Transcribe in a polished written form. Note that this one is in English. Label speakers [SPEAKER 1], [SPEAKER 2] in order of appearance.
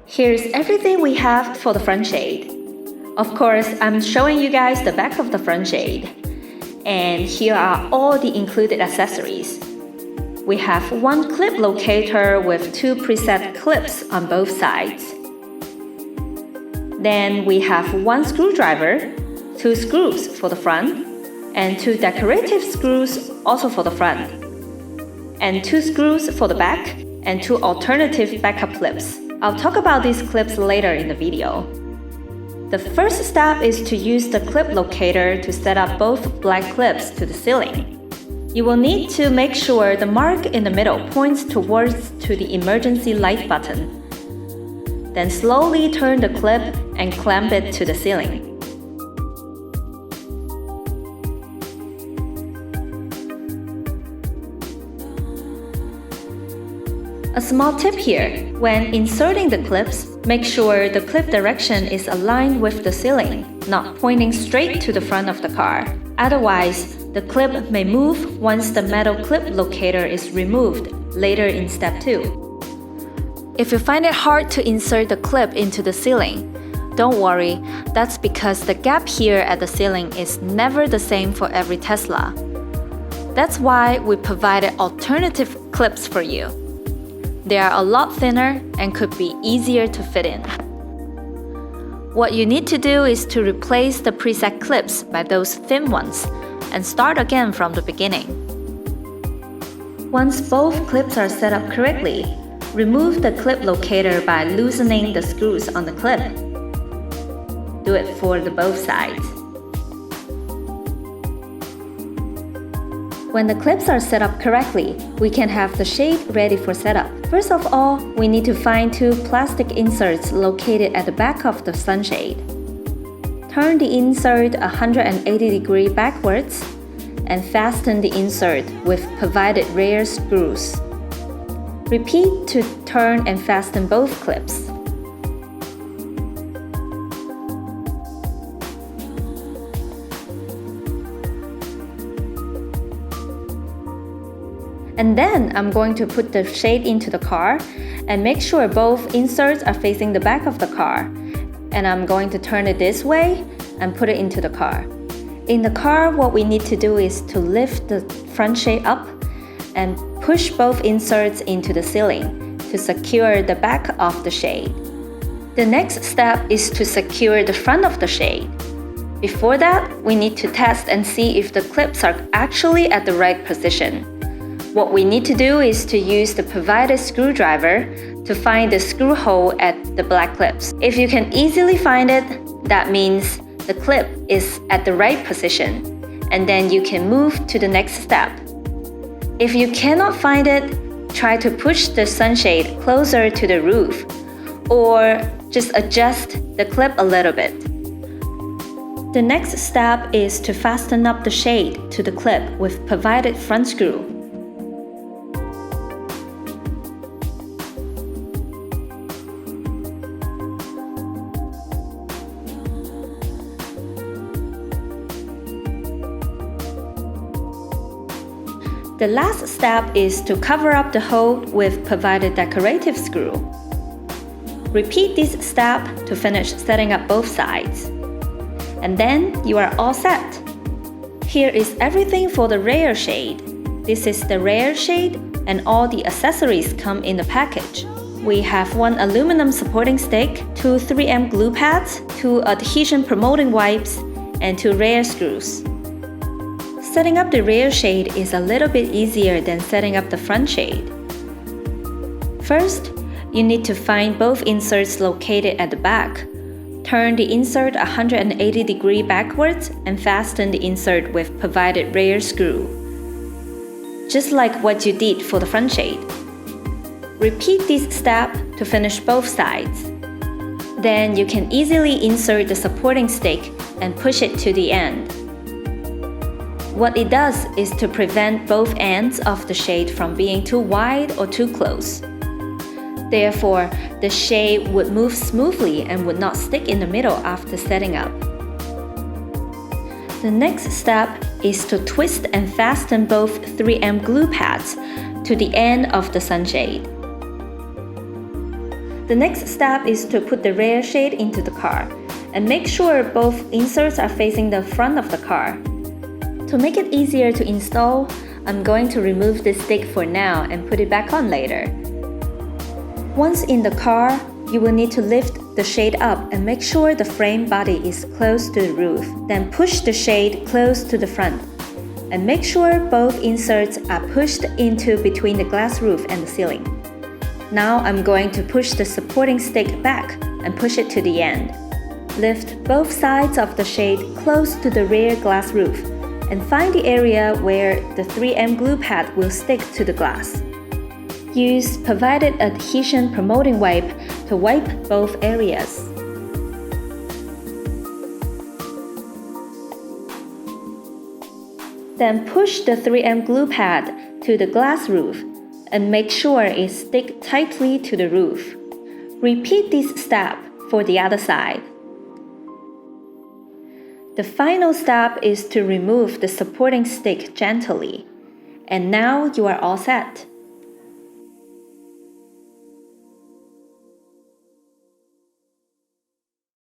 [SPEAKER 1] Here's everything we have for the front shade. Of course, I'm showing you guys the back of the front shade. And here are all the included accessories. We have one clip locator with 2 preset clips on both sides. Then we have one screwdriver, 2 screws for the front, and 2 decorative screws also for the front, and 2 screws for the back, and 2 alternative backup clips. I'll talk about these clips later in the video. The first step is to use the clip locator to set up both black clips to the ceiling. You will need to make sure the mark in the middle points towards to the emergency light button. Then slowly turn the clip and clamp it to the ceiling. A small tip here, when inserting the clips, make sure the clip direction is aligned with the ceiling, not pointing straight to the front of the car. Otherwise, the clip may move once the metal clip locator is removed later in step 2. If you find it hard to insert the clip into the ceiling, don't worry, that's because the gap here at the ceiling is never the same for every Tesla. That's why we provided alternative clips for you. They are a lot thinner and could be easier to fit in. What you need to do is to replace the preset clips by those thin ones and start again from the beginning. Once both clips are set up correctly, remove the clip locator by loosening the screws on the clip. Do it for both sides. When the clips are set up correctly, we can have the shade ready for setup. First of all, we need to find 2 plastic inserts located at the back of the sunshade. Turn the insert 180 degrees backwards and fasten the insert with provided rear screws. Repeat to turn and fasten both clips. And then I'm going to put the shade into the car and make sure both inserts are facing the back of the car. And I'm going to turn it this way and put it into the car. In the car, what we need to do is to lift the front shade up and push both inserts into the ceiling to secure the back of the shade. The next step is to secure the front of the shade. Before that, we need to test and see if the clips are actually at the right position. What we need to do is to use the provided screwdriver to find the screw hole at the black clips. If you can easily find it, that means the clip is at the right position, and then you can move to the next step. If you cannot find it, try to push the sunshade closer to the roof, or just adjust the clip a little bit. The next step is to fasten up the shade to the clip with provided front screw. The last step is to cover up the hole with provided decorative screw. Repeat this step to finish setting up both sides. And then you are all set. Here is everything for the rear shade. This is the rear shade and all the accessories come in the package. We have one aluminum supporting stick, 2 3M glue pads, 2 adhesion promoting wipes, and 2 rear screws. Setting up the rear shade is a little bit easier than setting up the front shade. First, you need to find both inserts located at the back. Turn the insert 180 degrees backwards and fasten the insert with provided rear screw. Just like what you did for the front shade. Repeat this step to finish both sides. Then you can easily insert the supporting stick and push it to the end. What it does is to prevent both ends of the shade from being too wide or too close. Therefore, the shade would move smoothly and would not stick in the middle after setting up. The next step is to twist and fasten both 3M glue pads to the end of the sunshade. The next step is to put the rear shade into the car, and make sure both inserts are facing the front of the car. To make it easier to install, I'm going to remove this stick for now and put it back on later. Once in the car, you will need to lift the shade up and make sure the frame body is close to the roof. Then push the shade close to the front. And make sure both inserts are pushed into between the glass roof and the ceiling. Now I'm going to push the supporting stick back and push it to the end. Lift both sides of the shade close to the rear glass roof and find the area where the 3M glue pad will stick to the glass. Use provided adhesion promoting wipe to wipe both areas. Then push the 3M glue pad to the glass roof and make sure it sticks tightly to the roof. Repeat this step for the other side. The final step is to remove the supporting stick gently. And now you are all set.